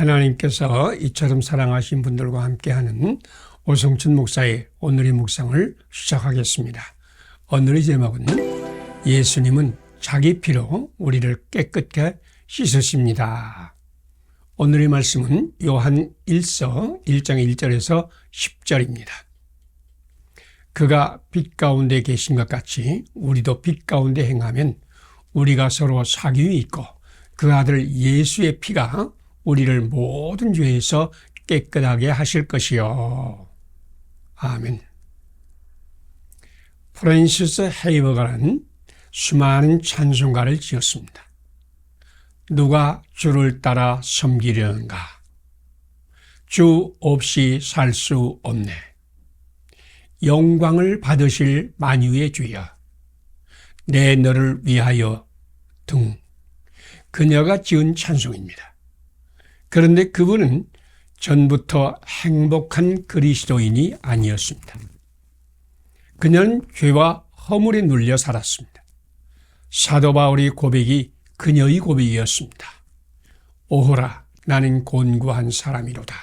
하나님께서 이처럼 사랑하신 분들과 함께하는 오성춘 목사의 오늘의 묵상을 시작하겠습니다. 오늘의 제목은 예수님은 자기 피로 우리를 깨끗게 씻으십니다. 오늘의 말씀은 요한 1서 1장 1절에서 10절입니다. 그가 빛 가운데 계신 것 같이 우리도 빛 가운데 행하면 우리가 서로 사귐이 있고 그 아들 예수의 피가 우리를 모든 죄에서 깨끗하게 하실 것이요. 아멘. 프랜시스 헤이버가는 수많은 찬송가를 지었습니다. 누가 주를 따라 섬기려는가? 주 없이 살 수 없네. 영광을 받으실 만유의 주여, 내 너를 위하여 등. 그녀가 지은 찬송입니다. 그런데 그분은 전부터 행복한 그리스도인이 아니었습니다. 그녀는 죄와 허물에 눌려 살았습니다. 사도 바울의 고백이 그녀의 고백이었습니다. 오호라, 나는 곤고한 사람이로다.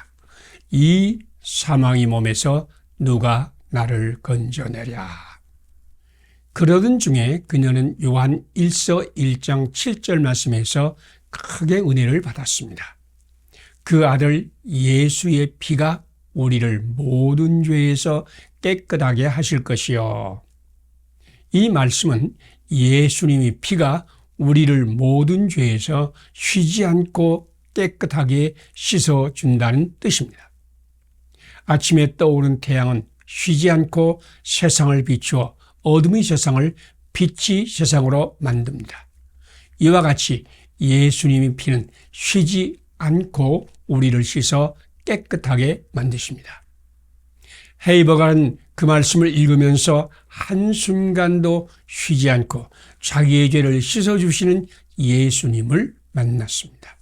이 사망의 몸에서 누가 나를 건져내랴. 그러던 중에 그녀는 요한 1서 1장 7절 말씀에서 크게 은혜를 받았습니다. 그 아들 예수의 피가 우리를 모든 죄에서 깨끗하게 하실 것이요. 이 말씀은 예수님의 피가 우리를 모든 죄에서 쉬지 않고 깨끗하게 씻어준다는 뜻입니다. 아침에 떠오른 태양은 쉬지 않고 세상을 비추어 어둠의 세상을 빛의 세상으로 만듭니다. 이와 같이 예수님의 피는 쉬지 않고 우리를 씻어 깨끗하게 만드십니다. 헤이버가는 그 말씀을 읽으면서 한순간도 쉬지 않고 자기의 죄를 씻어주시는 예수님을 만났습니다.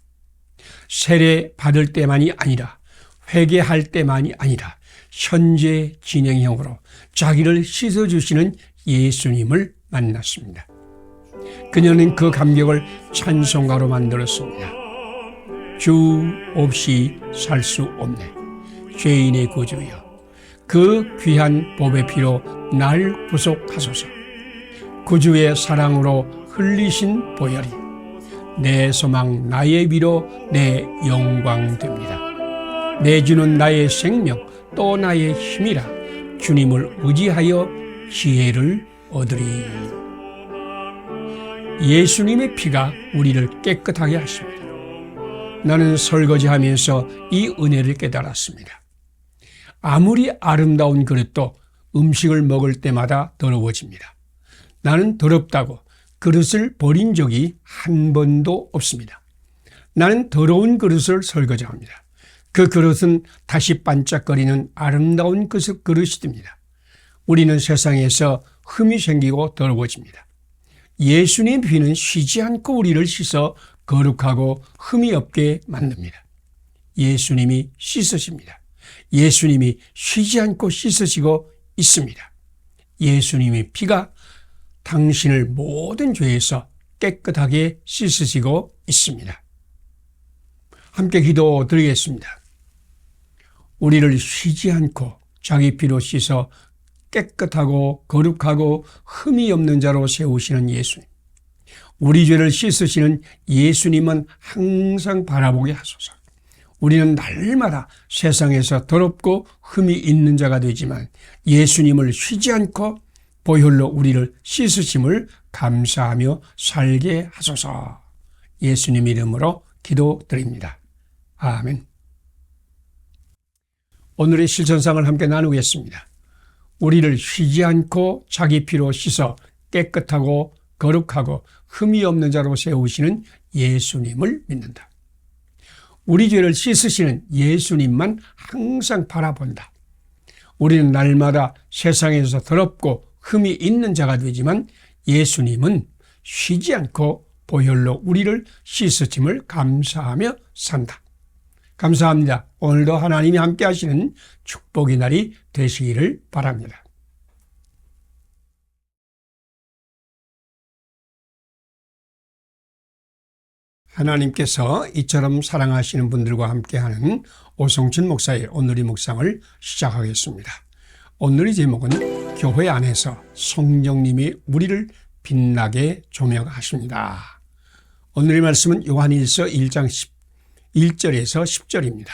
세례 받을 때만이 아니라 회개할 때만이 아니라 현재 진행형으로 자기를 씻어주시는 예수님을 만났습니다. 그녀는 그 감격을 찬송가로 만들었습니다. 주 없이 살 수 없네. 죄인의 구주여, 그 귀한 보배 피로 날 구속하소서. 구주의 사랑으로 흘리신 보혈이 내 소망, 나의 위로, 내 영광 됩니다. 내 주는 나의 생명, 또 나의 힘이라. 주님을 의지하여 지혜를 얻으리. 예수님의 피가 우리를 깨끗하게 하십니다. 나는 설거지하면서 이 은혜를 깨달았습니다. 아무리 아름다운 그릇도 음식을 먹을 때마다 더러워집니다. 나는 더럽다고 그릇을 버린 적이 한 번도 없습니다. 나는 더러운 그릇을 설거지합니다. 그 그릇은 다시 반짝거리는 아름다운 그릇이 됩니다. 우리는 세상에서 흠이 생기고 더러워집니다. 예수님의 피는 쉬지 않고 우리를 씻어 거룩하고 흠이 없게 만듭니다. 예수님이 씻으십니다. 예수님이 쉬지 않고 씻으시고 있습니다. 예수님의 피가 당신을 모든 죄에서 깨끗하게 씻으시고 있습니다. 함께 기도드리겠습니다. 우리를 쉬지 않고 자기 피로 씻어 깨끗하고 거룩하고 흠이 없는 자로 세우시는 예수님. 우리 죄를 씻으시는 예수님은 항상 바라보게 하소서. 우리는 날마다 세상에서 더럽고 흠이 있는 자가 되지만 예수님을 쉬지 않고 보혈로 우리를 씻으심을 감사하며 살게 하소서. 예수님 이름으로 기도드립니다. 아멘. 오늘의 실천상을 함께 나누겠습니다. 우리를 쉬지 않고 자기 피로 씻어 깨끗하고 거룩하고 흠이 없는 자로 세우시는 예수님을 믿는다. 우리 죄를 씻으시는 예수님만 항상 바라본다. 우리는 날마다 세상에서 더럽고 흠이 있는 자가 되지만 예수님은 쉬지 않고 보혈로 우리를 씻으심을 감사하며 산다. 감사합니다. 오늘도 하나님이 함께 하시는 축복의 날이 되시기를 바랍니다. 하나님께서 이처럼 사랑하시는 분들과 함께하는 오성춘 목사의 오늘의 묵상을 시작하겠습니다. 오늘의 제목은 교회 안에서 성령님이 우리를 빛나게 조명하십니다. 오늘의 말씀은 요한일서 1장 1절에서 10절입니다.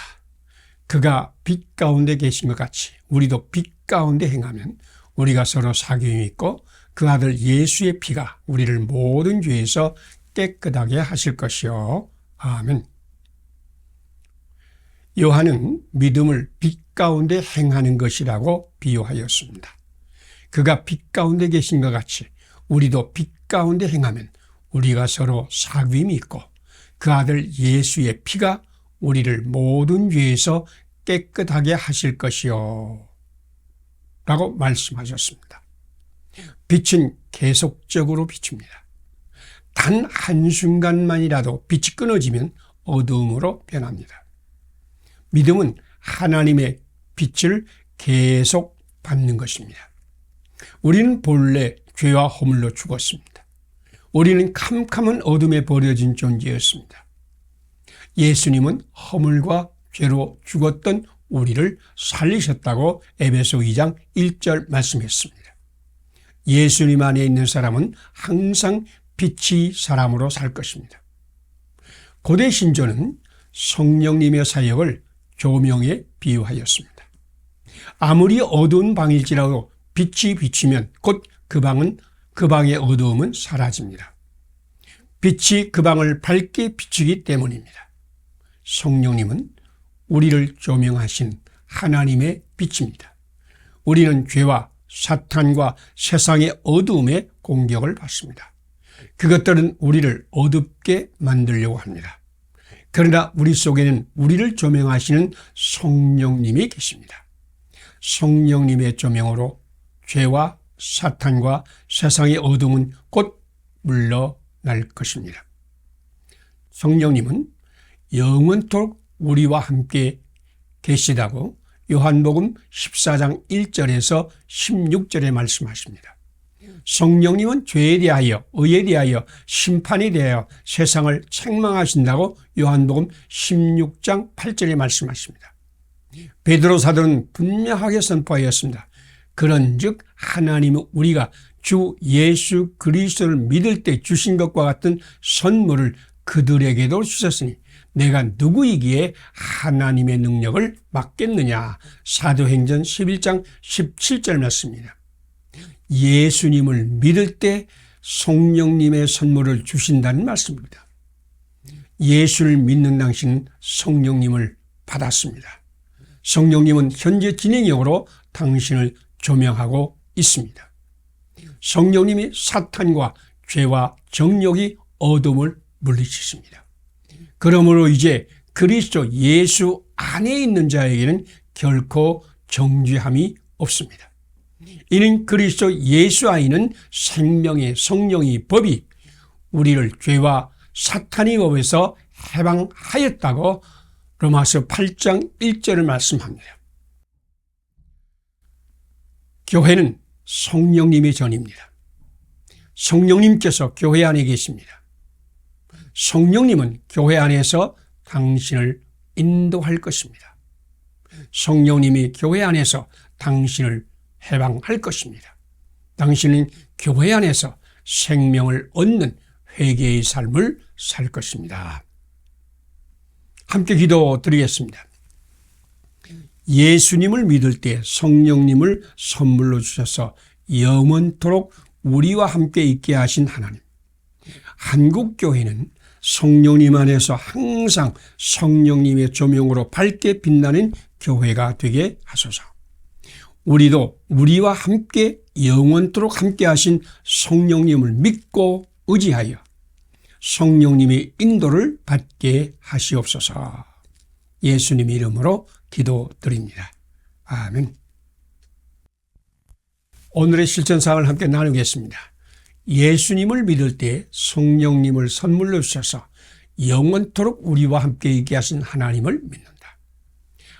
그가 빛 가운데 계신 것 같이 우리도 빛 가운데 행하면 우리가 서로 사귐이 있고 그 아들 예수의 피가 우리를 모든 죄에서 깨끗하게 하실 것이요. 아멘. 요한은 믿음을 빛 가운데 행하는 것이라고 비유하였습니다. 그가 빛 가운데 계신 것 같이 우리도 빛 가운데 행하면 우리가 서로 사귐이 있고 그 아들 예수의 피가 우리를 모든 죄에서 깨끗하게 하실 것이요. 라고 말씀하셨습니다. 빛은 계속적으로 비춥니다. 단 한순간만이라도 빛이 끊어지면 어두움으로 변합니다. 믿음은 하나님의 빛을 계속 받는 것입니다. 우리는 본래 죄와 허물로 죽었습니다. 우리는 캄캄한 어둠에 버려진 존재였습니다. 예수님은 허물과 죄로 죽었던 우리를 살리셨다고 에베소 2장 1절 말씀했습니다. 예수님 안에 있는 사람은 항상 빛이 사람으로 살 것입니다. 고대 신조는 성령님의 사역을 조명에 비유하였습니다. 아무리 어두운 방일지라도 빛이 비치면 곧 그 방의 어두움은 사라집니다. 빛이 그 방을 밝게 비추기 때문입니다. 성령님은 우리를 조명하신 하나님의 빛입니다. 우리는 죄와 사탄과 세상의 어두움의 공격을 받습니다. 그것들은 우리를 어둡게 만들려고 합니다. 그러나 우리 속에는 우리를 조명하시는 성령님이 계십니다. 성령님의 조명으로 죄와 사탄과 세상의 어둠은 곧 물러날 것입니다. 성령님은 영원토록 우리와 함께 계시다고 요한복음 14장 1절에서 16절에 말씀하십니다. 성령님은 죄에 대하여, 의에 대하여, 심판에 대하여 세상을 책망하신다고 요한복음 16장 8절에 말씀하십니다. 베드로 사도는 분명하게 선포하였습니다. 그런즉 하나님은 우리가 주 예수 그리스도를 믿을 때 주신 것과 같은 선물을 그들에게도 주셨으니 내가 누구이기에 하나님의 능력을 막겠느냐. 사도행전 11장 17절 말씀입니다. 예수님을 믿을 때 성령님의 선물을 주신다는 말씀입니다. 예수를 믿는 당신은 성령님을 받았습니다. 성령님은 현재 진행형으로 당신을 조명하고 있습니다. 성령님이 사탄과 죄와 정욕이 어둠을 물리치십니다. 그러므로 이제 그리스도 예수 안에 있는 자에게는 결코 정죄함이 없습니다. 이는 그리스도 예수 안에는 생명의 성령의 법이 우리를 죄와 사탄의 법에서 해방하였다고 로마서 8장 1절을 말씀합니다. 교회는 성령님의 전입니다. 성령님께서 교회 안에 계십니다. 성령님은 교회 안에서 당신을 인도할 것입니다. 성령님이 교회 안에서 당신을 해방할 것입니다. 당신은 교회 안에서 생명을 얻는 회개의 삶을 살 것입니다. 함께 기도드리겠습니다. 예수님을 믿을 때 성령님을 선물로 주셔서 영원토록 우리와 함께 있게 하신 하나님. 한국교회는 성령님 안에서 항상 성령님의 조명으로 밝게 빛나는 교회가 되게 하소서. 우리도 우리와 함께 영원토록 함께 하신 성령님을 믿고 의지하여 성령님의 인도를 받게 하시옵소서. 예수님 이름으로 기도드립니다. 아멘. 오늘의 실천사항을 함께 나누겠습니다. 예수님을 믿을 때 성령님을 선물로 주셔서 영원토록 우리와 함께 있게 하신 하나님을 믿는다.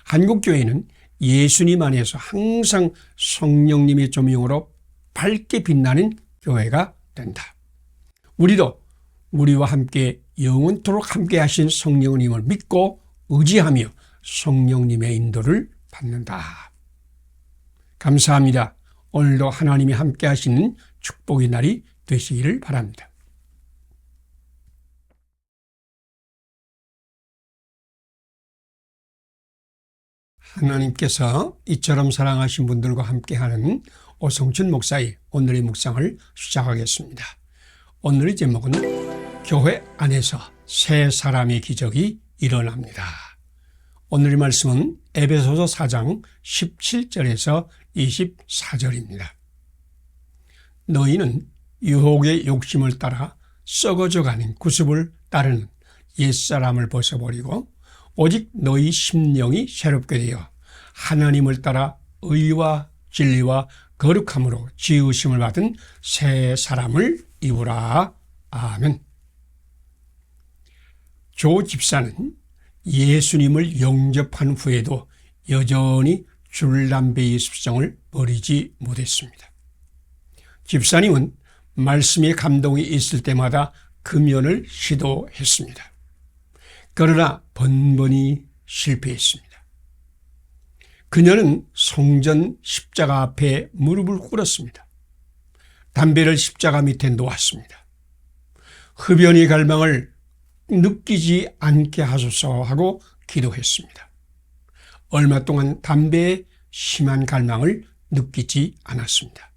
한국교회는 예수님 안에서 항상 성령님의 조명으로 밝게 빛나는 교회가 된다. 우리도 우리와 함께 영원토록 함께 하신 성령님을 믿고 의지하며 성령님의 인도를 받는다. 감사합니다. 오늘도 하나님이 함께 하시는 축복의 날이 되시기를 바랍니다. 하나님께서 이처럼 사랑하신 분들과 함께하는 오성춘 목사의 오늘의 묵상을 시작하겠습니다. 오늘의 제목은 교회 안에서 새 사람의 기적이 일어납니다. 오늘의 말씀은 에베소서 4장 17절에서 24절입니다. 너희는 유혹의 욕심을 따라 썩어져가는 구습을 따르는 옛사람을 벗어버리고 오직 너희 심령이 새롭게 되어 하나님을 따라 의와 진리와 거룩함으로 지으심을 받은 새 사람을 입으라. 아멘. 조 집사는 예수님을 영접한 후에도 여전히 줄담배의 습성을 버리지 못했습니다. 집사님은 말씀의 감동이 있을 때마다 금연을 시도했습니다. 그러나 번번이 실패했습니다. 그녀는 성전 십자가 앞에 무릎을 꿇었습니다. 담배를 십자가 밑에 놓았습니다. 흡연의 갈망을 느끼지 않게 하소서 하고 기도했습니다. 얼마 동안 담배에 심한 갈망을 느끼지 않았습니다.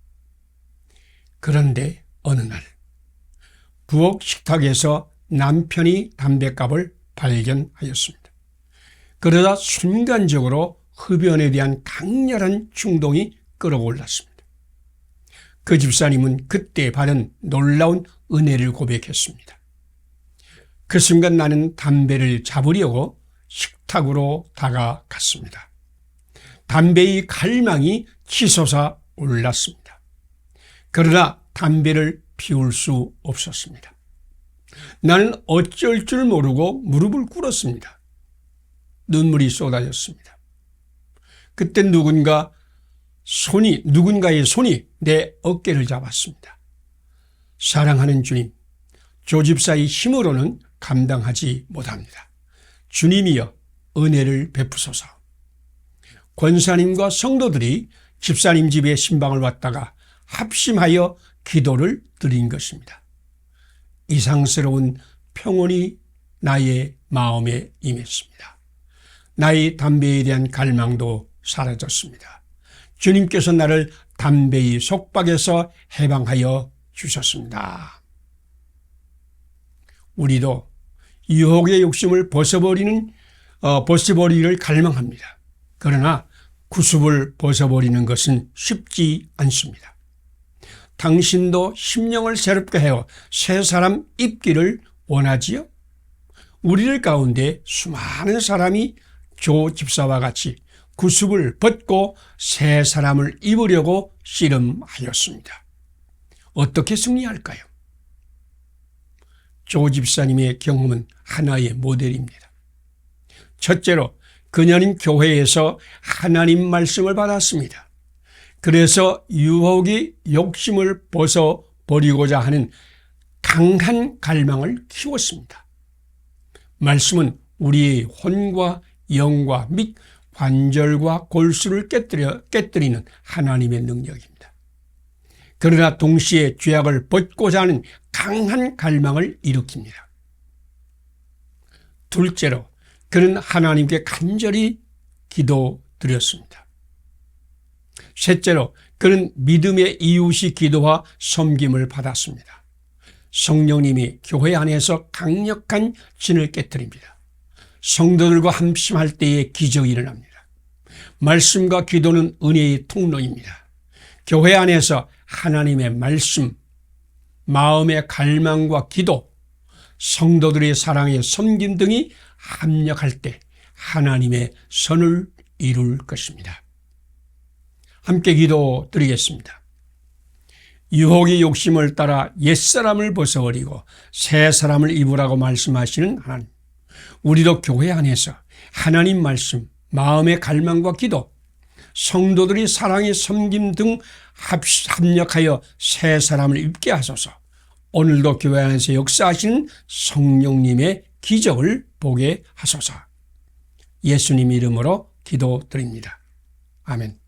그런데 어느 날 부엌 식탁에서 남편이 담뱃갑을 발견하였습니다. 그러다 순간적으로 흡연에 대한 강렬한 충동이 끌어올랐습니다. 그 집사님은 그때 받은 놀라운 은혜를 고백했습니다. 그 순간 나는 담배를 잡으려고 식탁으로 다가갔습니다. 담배의 갈망이 치솟아 올랐습니다. 그러나 담배를 피울 수 없었습니다. 나는 어쩔 줄 모르고 무릎을 꿇었습니다. 눈물이 쏟아졌습니다. 그때 누군가의 손이 내 어깨를 잡았습니다. 사랑하는 주님, 조 집사의 힘으로는 감당하지 못합니다. 주님이여 은혜를 베푸소서. 권사님과 성도들이 집사님 집에 신방을 왔다가 합심하여 기도를 드린 것입니다. 이상스러운 평온이 나의 마음에 임했습니다. 나의 담배에 대한 갈망도 사라졌습니다. 주님께서 나를 담배의 속박에서 해방하여 주셨습니다. 우리도 유혹의 욕심을 벗어버리기를 갈망합니다. 그러나 구습을 벗어버리는 것은 쉽지 않습니다. 당신도 심령을 새롭게 하여 새 사람 입기를 원하지요? 우리들 가운데 수많은 사람이 조 집사와 같이 구습을 벗고 새 사람을 입으려고 씨름하였습니다. 어떻게 승리할까요? 조 집사님의 경험은 하나의 모델입니다. 첫째로 그녀는 교회에서 하나님 말씀을 받았습니다. 그래서 유혹의 욕심을 벗어버리고자 하는 강한 갈망을 키웠습니다. 말씀은 우리의 혼과 영과 및 관절과 골수를 깨뜨리는 하나님의 능력입니다. 그러나 동시에 죄악을 벗고자 하는 강한 갈망을 일으킵니다. 둘째로 그는 하나님께 간절히 기도드렸습니다. 셋째로 그는 믿음의 이웃이 기도와 섬김을 받았습니다. 성령님이 교회 안에서 강력한 진을 깨뜨립니다. 성도들과 함심할 때에 기적이 일어납니다. 말씀과 기도는 은혜의 통로입니다. 교회 안에서 하나님의 말씀, 마음의 갈망과 기도, 성도들의 사랑의 섬김 등이 합력할 때 하나님의 선을 이룰 것입니다. 함께 기도드리겠습니다. 유혹의 욕심을 따라 옛사람을 벗어버리고 새 사람을 입으라고 말씀하시는 하나님, 우리도 교회 안에서 하나님 말씀, 마음의 갈망과 기도, 성도들이 사랑의 섬김 등 합력하여 새 사람을 입게 하소서. 오늘도 교회 안에서 역사하시는 성령님의 기적을 보게 하소서. 예수님 이름으로 기도드립니다. 아멘.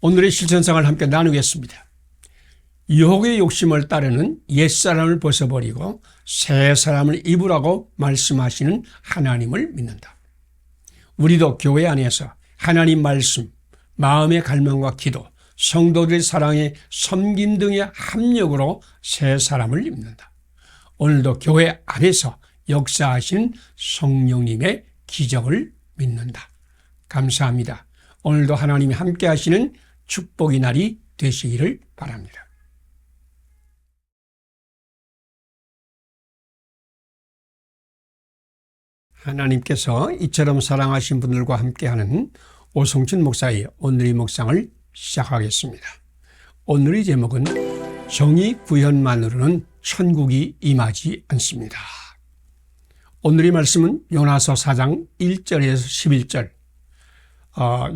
오늘의 실천상을 함께 나누겠습니다. 유혹의 욕심을 따르는 옛사람을 벗어버리고 새 사람을 입으라고 말씀하시는 하나님을 믿는다. 우리도 교회 안에서 하나님 말씀, 마음의 갈망과 기도, 성도들의 사랑에 섬김 등의 합력으로 새 사람을 입는다. 오늘도 교회 안에서 역사하신 성령님의 기적을 믿는다. 감사합니다. 오늘도 하나님이 함께 하시는 축복의 날이 되시기를 바랍니다. 하나님께서 이처럼 사랑하신 분들과 함께하는 오성춘 목사의 오늘의 묵상을 시작하겠습니다. 오늘의 제목은 정의 구현만으로는 천국이 임하지 않습니다. 오늘의 말씀은 요나서 4장 1절에서 11절,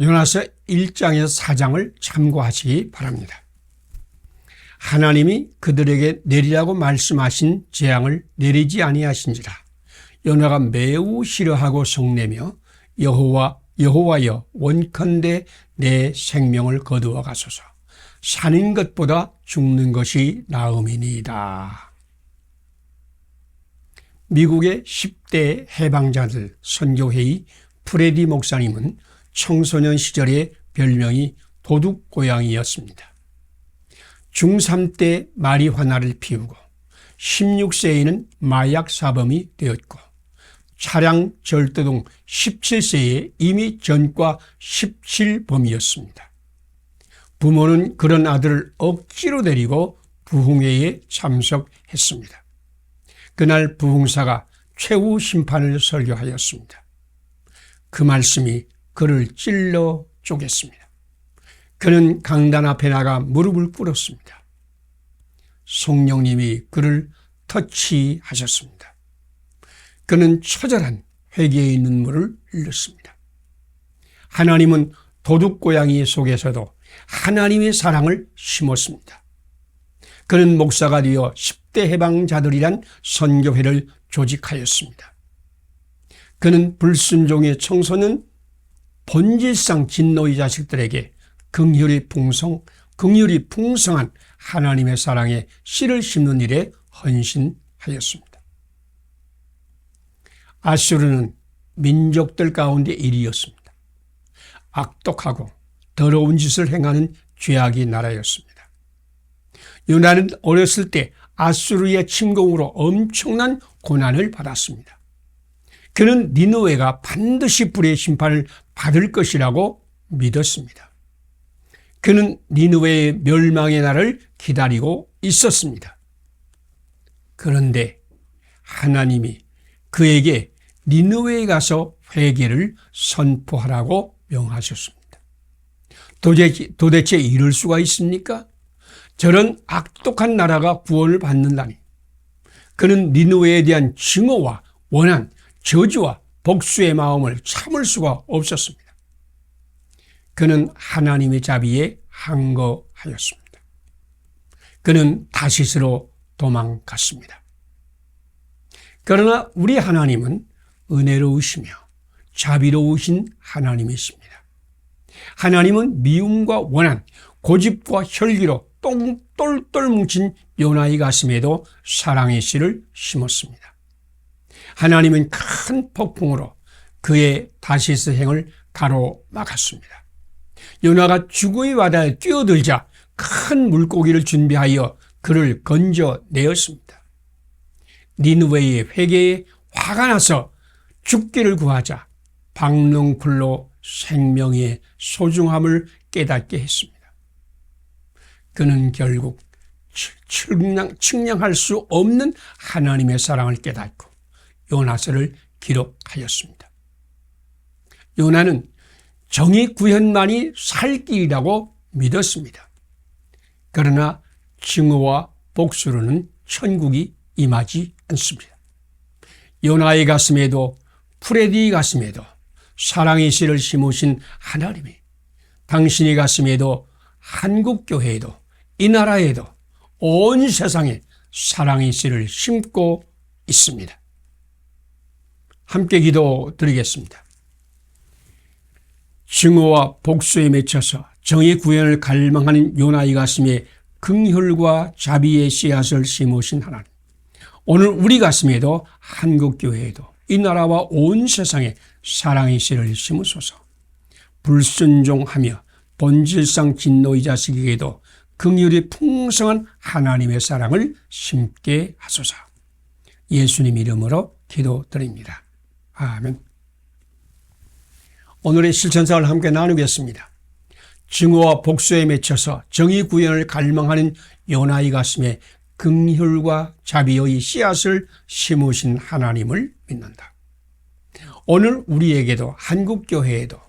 요나서 1장에서 4장을 참고하시기 바랍니다. 하나님이 그들에게 내리라고 말씀하신 재앙을 내리지 아니하신지라. 요나가 매우 싫어하고 성내며 여호와여 원컨대 내 생명을 거두어 가소서. 사는 것보다 죽는 것이 나음이니이다. 미국의 10대 해방자들 선교회의 프레디 목사님은 청소년 시절의 별명이 도둑고양이였습니다. 중3 때 마리화나를 피우고 16세에는 마약 사범이 되었고 차량 절도 등 17세에 이미 전과 17범이었습니다. 부모는 그런 아들을 억지로 데리고 부흥회에 참석했습니다. 그날 부흥사가 최후 심판을 설교하였습니다. 그 말씀이 그를 찔러 쪼갰습니다. 그는 강단 앞에 나가 무릎을 꿇었습니다. 성령님이 그를 터치하셨습니다. 그는 처절한 회개의 눈물을 흘렸습니다. 하나님은 도둑고양이 속에서도 하나님의 사랑을 심었습니다. 그는 목사가 되어 10대 해방자들이란 선교회를 조직하였습니다. 그는 불순종의 청소년 본질상 진노의 자식들에게 긍휼이 풍성한 하나님의 사랑에 씨를 심는 일에 헌신하였습니다. 아수르는 민족들 가운데 1위였습니다. 악독하고 더러운 짓을 행하는 죄악의 나라였습니다. 요나는 어렸을 때 아수르의 침공으로 엄청난 고난을 받았습니다. 그는 니느웨가 반드시 불의 심판을 받을 것이라고 믿었습니다. 그는 니느웨의 멸망의 날을 기다리고 있었습니다. 그런데 하나님이 그에게 니느웨에 가서 회개를 선포하라고 명하셨습니다. 도대체 이럴 수가 있습니까? 저런 악독한 나라가 구원을 받는다니. 그는 니느웨에 대한 증오와 원한, 저주와 복수의 마음을 참을 수가 없었습니다. 그는 하나님의 자비에 항거하였습니다. 그는 다시스로 도망갔습니다. 그러나 우리 하나님은 은혜로우시며 자비로우신 하나님이십니다. 하나님은 미움과 원한, 고집과 혈기로 똘똘 뭉친 요나의 가슴에도 사랑의 씨를 심었습니다. 하나님은 큰 폭풍으로 그의 다시스 행을 가로막았습니다. 요나가 죽음의 바다에 뛰어들자 큰 물고기를 준비하여 그를 건져내었습니다. 니느웨의 회개에 화가 나서 죽기를 구하자 박능쿨로 생명의 소중함을 깨닫게 했습니다. 그는 결국 측량할 수 없는 하나님의 사랑을 깨닫고 요나서를 기록하였습니다. 요나는 정의 구현만이 살 길이라고 믿었습니다. 그러나 증오와 복수로는 천국이 임하지 않습니다. 요나의 가슴에도 프레디의 가슴에도 사랑의 씨를 심으신 하나님이 당신의 가슴에도 한국교회에도 이 나라에도 온 세상에 사랑의 씨를 심고 있습니다. 함께 기도드리겠습니다. 증오와 복수에 맺혀서 정의 구현을 갈망하는 요나의 가슴에 긍휼과 자비의 씨앗을 심으신 하나님, 오늘 우리 가슴에도 한국교회에도 이 나라와 온 세상에 사랑의 씨를 심으소서. 불순종하며 본질상 진노의 자식에게도 긍휼이 풍성한 하나님의 사랑을 심게 하소서. 예수님 이름으로 기도드립니다. 아멘. 오늘의 실천사를 함께 나누겠습니다. 증오와 복수에 맺혀서 정의 구현을 갈망하는 요나의 가슴에 긍휼과 자비의 씨앗을 심으신 하나님을 믿는다. 오늘 우리에게도 한국교회에도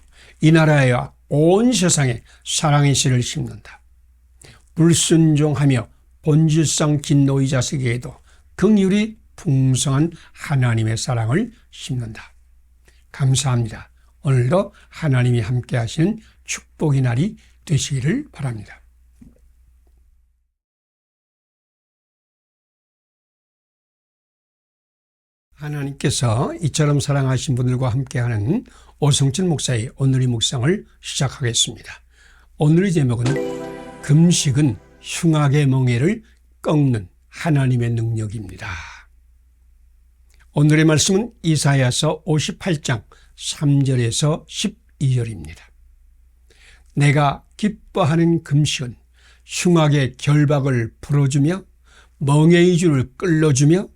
이 나라와 온 세상에 사랑의 씨를 심는다. 불순종하며 본질상 진노의 자식에게도 긍휼이 풍성한 하나님의 사랑을 심는다. 감사합니다. 오늘도 하나님이 함께 하시는 축복의 날이 되시기를 바랍니다. 하나님께서 이처럼 사랑하신 분들과 함께하는 오성철 목사의 오늘의 묵상을 시작하겠습니다. 오늘의 제목은 금식은 흉악의 멍에를 꺾는 하나님의 능력입니다. 오늘의 말씀은 이사야서 58장 3절에서 12절입니다. 내가 기뻐하는 금식은 흉악의 결박을 풀어주며 멍에의 줄을 끌어주며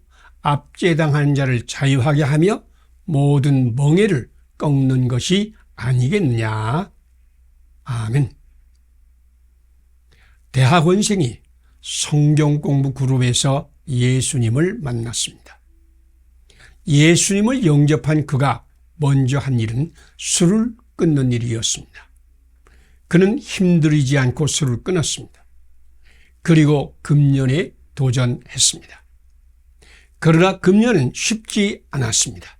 압제당하는 자를 자유하게 하며 모든 멍에를 꺾는 것이 아니겠느냐. 아멘. 대학원생이 성경 공부 그룹에서 예수님을 만났습니다. 예수님을 영접한 그가 먼저 한 일은 술을 끊는 일이었습니다. 그는 힘들이지 않고 술을 끊었습니다. 그리고 금연에 도전했습니다. 그러나 금연은 쉽지 않았습니다.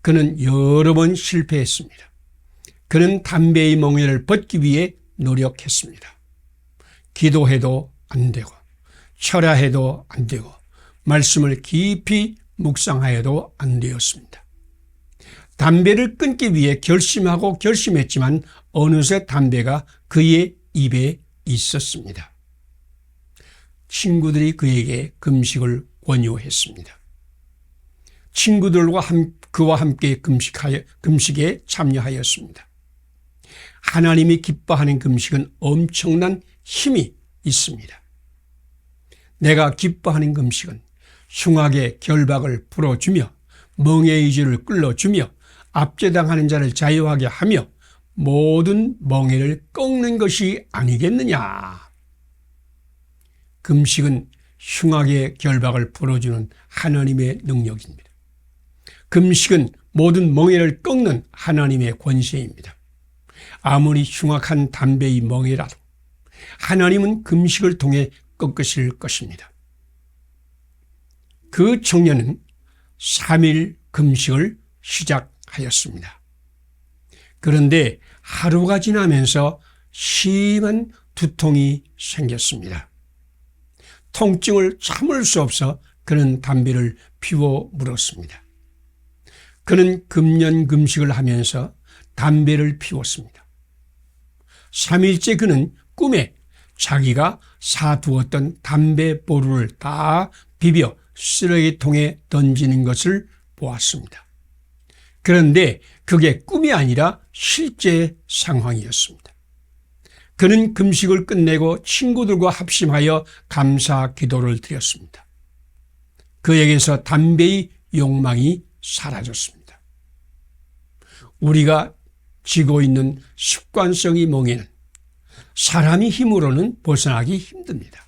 그는 여러 번 실패했습니다. 그는 담배의 멍에를 벗기 위해 노력했습니다. 기도해도 안 되고 철야해도 안 되고 말씀을 깊이 묵상하여도 안 되었습니다. 담배를 끊기 위해 결심하고 결심했지만 어느새 담배가 그의 입에 있었습니다. 친구들이 그에게 금식을 권유했습니다. 친구들과 그와 함께 금식에 참여하였습니다. 하나님이 기뻐하는 금식은 엄청난 힘이 있습니다. 내가 기뻐하는 금식은 흉악의 결박을 풀어주며 멍에의 줄을 끌어주며 압제당하는 자를 자유하게 하며 모든 멍에를 꺾는 것이 아니겠느냐. 금식은 흉악의 결박을 풀어주는 하나님의 능력입니다. 금식은 모든 멍에를 꺾는 하나님의 권세입니다. 아무리 흉악한 담배의 멍에라도 하나님은 금식을 통해 꺾으실 것입니다. 그 청년은 3일 금식을 시작하였습니다. 그런데 하루가 지나면서 심한 두통이 생겼습니다. 통증을 참을 수 없어 그는 담배를 피워 물었습니다. 그는 금연 금식을 하면서 담배를 피웠습니다. 3일째 그는 꿈에 자기가 사두었던 담배 보루를 다 비벼 쓰레기통에 던지는 것을 보았습니다. 그런데 그게 꿈이 아니라 실제 상황이었습니다. 그는 금식을 끝내고 친구들과 합심하여 감사 기도를 드렸습니다. 그에게서 담배의 욕망이 사라졌습니다. 우리가 지고 있는 습관성의 멍에는 사람의 힘으로는 벗어나기 힘듭니다.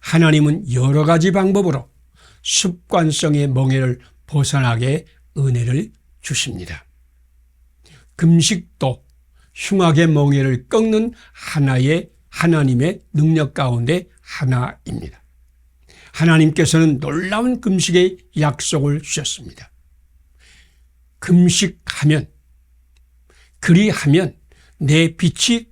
하나님은 여러 가지 방법으로 습관성의 멍에를 벗어나게 은혜를 주십니다. 금식도 흉악의 멍에를 꺾는 하나님의 능력 가운데 하나입니다. 하나님께서는 놀라운 금식의 약속을 주셨습니다. 금식하면, 그리하면 내 빛이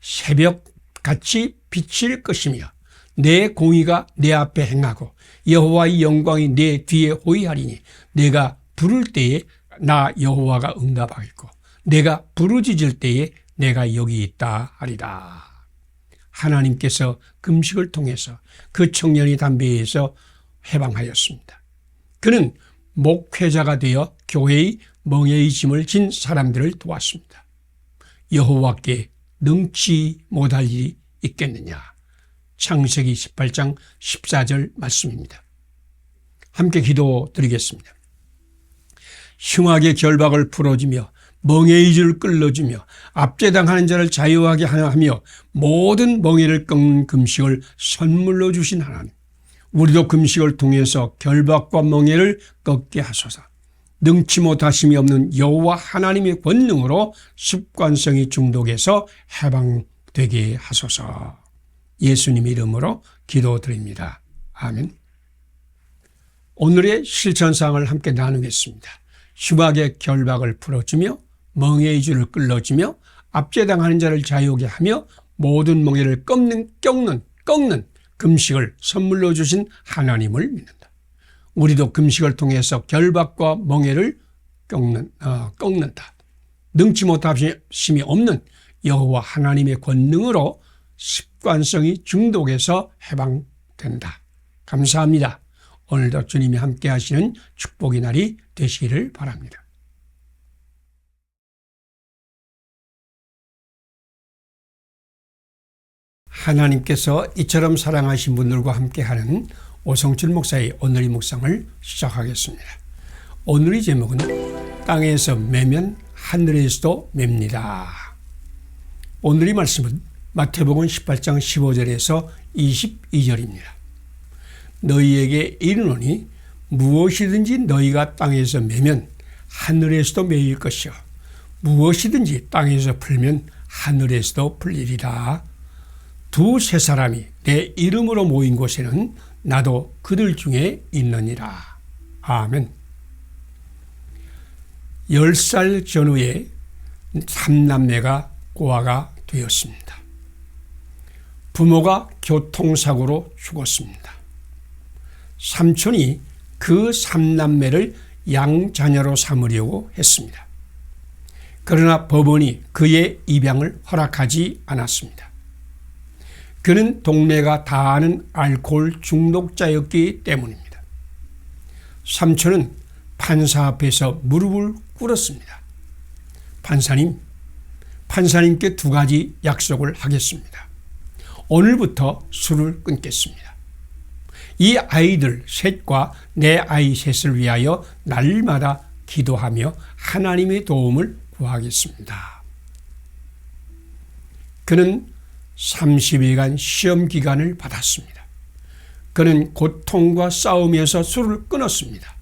새벽같이 비칠 것이며 내 공의가 내 앞에 행하고 여호와의 영광이 내 뒤에 호위하리니 내가 부를 때에 나 여호와가 응답하겠고 내가 부르짖을 때에 내가 여기 있다 하리라. 하나님께서 금식을 통해서 그 청년이 담배에서 해방하였습니다. 그는 목회자가 되어 교회의 멍에의 짐을 진 사람들을 도왔습니다. 여호와께 능치 못할 일이 있겠느냐. 창세기 18장 14절 말씀입니다. 함께 기도드리겠습니다. 흉악의 결박을 풀어주며 멍에의 줄을 끌어주며 압제당하는 자를 자유하게 하며 모든 멍에를 꺾는 금식을 선물로 주신 하나님, 우리도 금식을 통해서 결박과 멍에를 꺾게 하소서. 능치 못하심이 없는 여호와 하나님의 권능으로 습관성의 중독에서 해방되게 하소서. 예수님 이름으로 기도드립니다. 아멘. 오늘의 실천사항을 함께 나누겠습니다. 흉악의 결박을 풀어주며 멍에의 줄을 끌어주며 압제당하는 자를 자유하게 하며 모든 멍에를 꺾는 금식을 선물로 주신 하나님을 믿는다. 우리도 금식을 통해서 결박과 멍에를 꺾는다. 능치 못하심이 없는 여호와 하나님의 권능으로 습관성이 중독에서 해방된다. 감사합니다. 오늘도 주님이 함께 하시는 축복의 날이 되시기를 바랍니다. 하나님께서 이처럼 사랑하신 분들과 함께하는 오성철 목사의 오늘의 묵상을 시작하겠습니다. 오늘의 제목은 땅에서 매면 하늘에서도 맵니다. 오늘의 말씀은 마태복음 18장 15절에서 22절입니다. 너희에게 이르노니 무엇이든지 너희가 땅에서 매면 하늘에서도 매일 것이요 무엇이든지 땅에서 풀면 하늘에서도 풀리리라. 두세 사람이 내 이름으로 모인 곳에는 나도 그들 중에 있느니라. 아멘. 10살 전후에 3남매가 고아가 되었습니다. 부모가 교통사고로 죽었습니다. 삼촌이 그 3남매를 양자녀로 삼으려고 했습니다. 그러나 법원이 그의 입양을 허락하지 않았습니다. 그는 동네가 다 아는 알코올 중독자였기 때문입니다. 삼촌은 판사 앞에서 무릎을 꿇었습니다. 판사님께 2가지 약속을 하겠습니다. 오늘부터 술을 끊겠습니다. 이 아이들 셋과 내 아이 셋을 위하여 날마다 기도하며 하나님의 도움을 구하겠습니다. 그는 30일간 시험 기간을 받았습니다. 그는 고통과 싸움에서 술을 끊었습니다.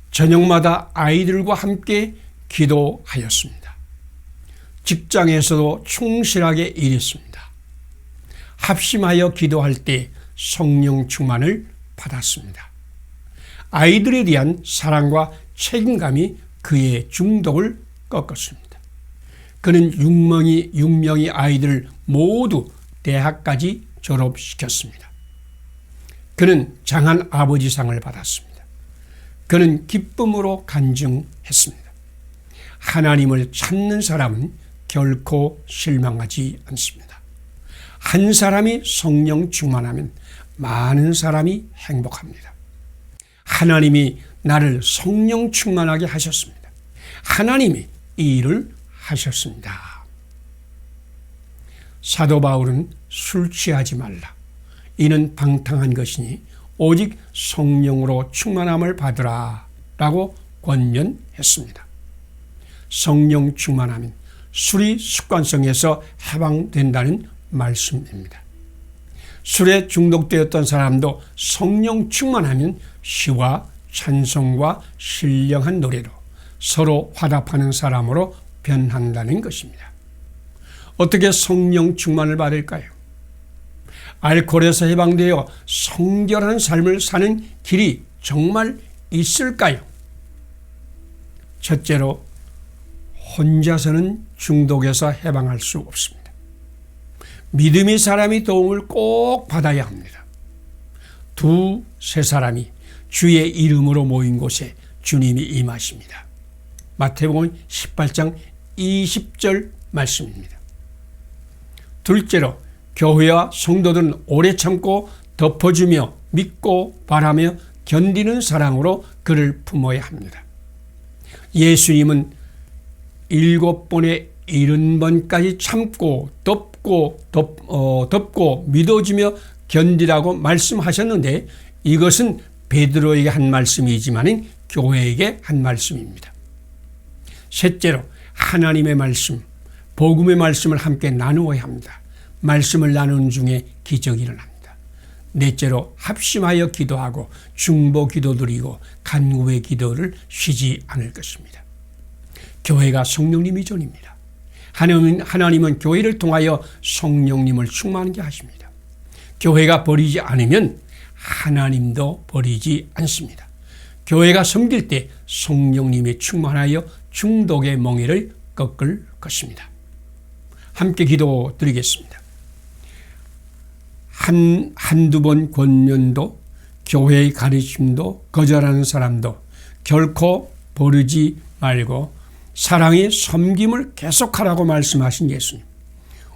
저녁마다 아이들과 함께 기도하였습니다. 직장에서도 충실하게 일했습니다. 합심하여 기도할 때 성령 충만을 받았습니다. 아이들에 대한 사랑과 책임감이 그의 중독을 꺾었습니다. 그는 6명의 아이들을 모두 대학까지 졸업시켰습니다. 그는 장한 아버지상을 받았습니다. 그는 기쁨으로 간증했습니다. 하나님을 찾는 사람은 결코 실망하지 않습니다. 한 사람이 성령 충만하면 많은 사람이 행복합니다. 하나님이 나를 성령 충만하게 하셨습니다. 하나님이 이 일을 하셨습니다. 사도 바울은 술 취하지 말라. 이는 방탕한 것이니 오직 성령으로 충만함을 받으라 라고 권면했습니다. 성령 충만하면 술이 습관성에서 해방된다는 말씀입니다. 술에 중독되었던 사람도 성령 충만하면 시와 찬송과 신령한 노래로 서로 화답하는 사람으로 변한다는 것입니다. 어떻게 성령 충만을 받을까요? 알코올에서 해방되어 성결한 삶을 사는 길이 정말 있을까요? 첫째로, 혼자서는 중독에서 해방할 수 없습니다. 믿음의 사람이 도움을 꼭 받아야 합니다. 두세 사람이 주의 이름으로 모인 곳에 주님이 임하십니다. 마태복음 18장 20절 말씀입니다. 둘째로 교회와 성도들은 오래 참고 덮어주며 믿고 바라며 견디는 사랑으로 그를 품어야 합니다. 예수님은 7번에 70번까지 참고 덮고 믿어주며 견디라고 말씀하셨는데 이것은 베드로에게 한 말씀이지만 교회에게 한 말씀입니다. 셋째로 하나님의 말씀, 복음의 말씀을 함께 나누어야 합니다. 말씀을 나누는 중에 기적이 일어납니다. 넷째로 합심하여 기도하고 중보 기도드리고 간구의 기도를 쉬지 않을 것입니다. 교회가 성령님이 존입니다. 하나님은 교회를 통하여 성령님을 충만하게 하십니다. 교회가 버리지 않으면 하나님도 버리지 않습니다. 교회가 섬길 때 성령님이 충만하여 중독의 멍에를 꺾을 것입니다. 함께 기도드리겠습니다. 한두 번 권면도 교회의 가르침도 거절하는 사람도 결코 버리지 말고 사랑의 섬김을 계속하라고 말씀하신 예수님.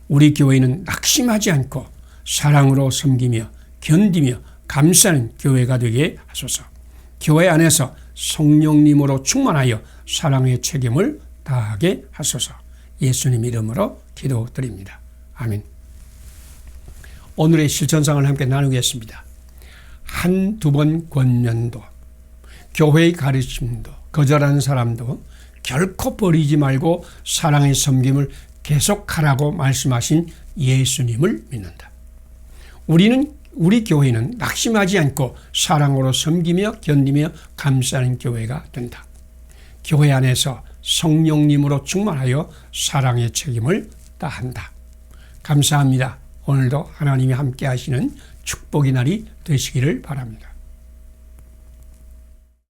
우리 교회는 낙심하지 않고 사랑으로 섬기며 견디며 감사하는 교회가 되게 하소서. 교회 안에서 성령님으로 충만하여 사랑의 책임을 다하게 하소서. 예수님 이름으로 기도드립니다. 아멘. 오늘의 실천상을 함께 나누겠습니다. 한두 번 권면도 교회의 가르침도 거절하는 사람도 결코 버리지 말고 사랑의 섬김을 계속하라고 말씀하신 예수님을 믿는다. 우리 교회는 낙심하지 않고 사랑으로 섬기며 견디며 감사하는 교회가 된다. 교회 안에서 성령님으로 충만하여 사랑의 책임을 다한다. 감사합니다. 오늘도 하나님이 함께 하시는 축복의 날이 되시기를 바랍니다.